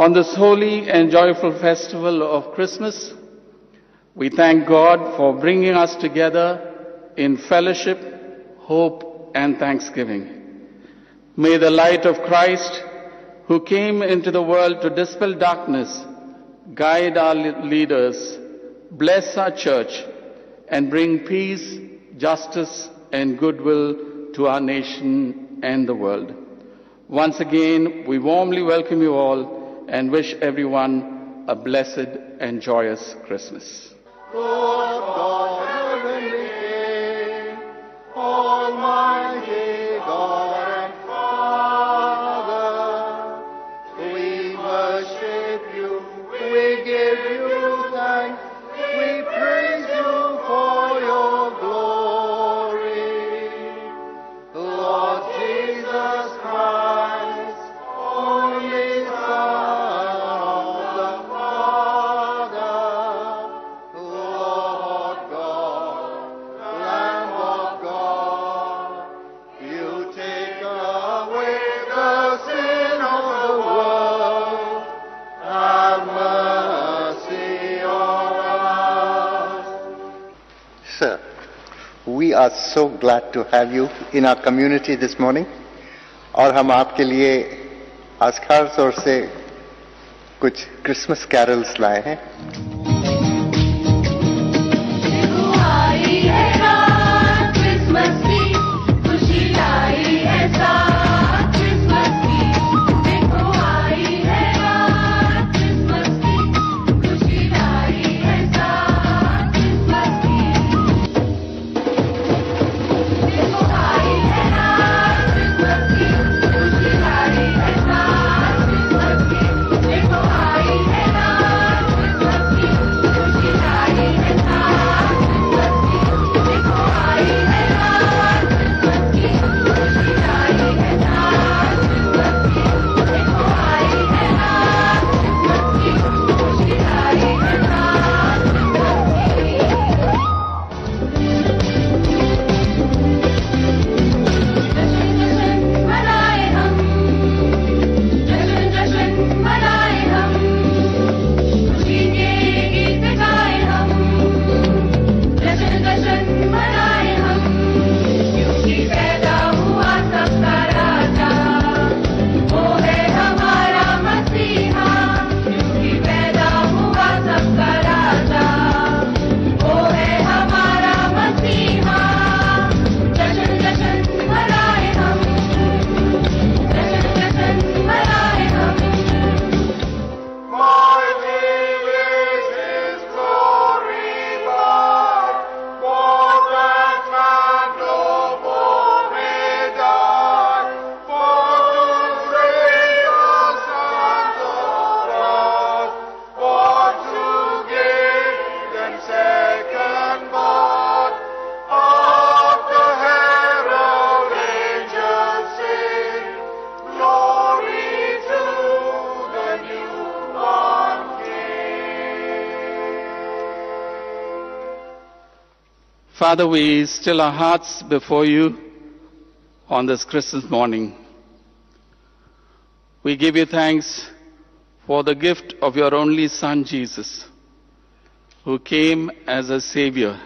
On this holy and joyful festival of Christmas, we thank God for bringing us together in fellowship, hope, and thanksgiving. May the light of Christ, who came into the world to dispel darkness, guide our leaders, bless our church, and bring peace, justice, and goodwill to our nation and the world. Once again, we warmly welcome you all and wish everyone a blessed and joyous Christmas. Lord God, heavenly King, Almighty God and Father, we worship you, we give you thanks, we praise you for your glory. Lord Jesus Christ, only Son of the Father, Lord God, Lamb of God, you take away the sin of the world. Have mercy on us. Sir, we are so glad to have you in our community this morning. और हम आपके लिए आज खास तौर से कुछ Christmas carols लाए हैं. Father, we still our hearts before you on this Christmas morning. We give you thanks for the gift of your only Son, Jesus, who came as a Savior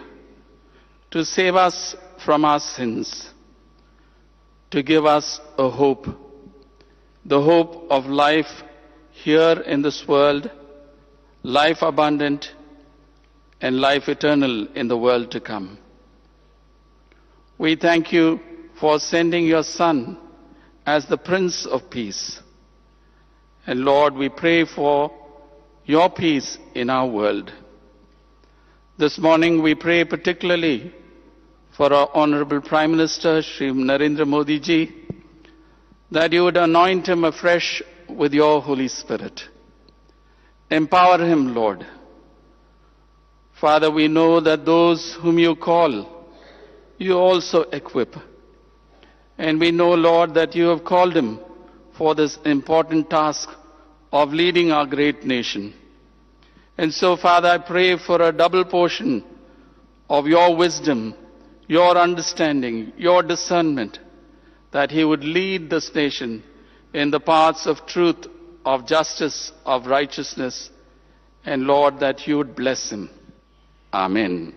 to save us from our sins, to give us a hope, the hope of life here in this world, life abundant, and life eternal in the world to come. We thank you for sending your Son as the Prince of Peace. And Lord, we pray for your peace in our world. This morning we pray particularly for our Honorable Prime Minister, Shri Narendra Modi ji, that you would anoint him afresh with your Holy Spirit. Empower him, Lord. Father, we know that those whom you call, you also equip. And we know, Lord, that you have called him for this important task of leading our great nation. And so, Father, I pray for a double portion of your wisdom, your understanding, your discernment, that he would lead this nation in the paths of truth, of justice, of righteousness, and Lord, that you would bless him. Amen.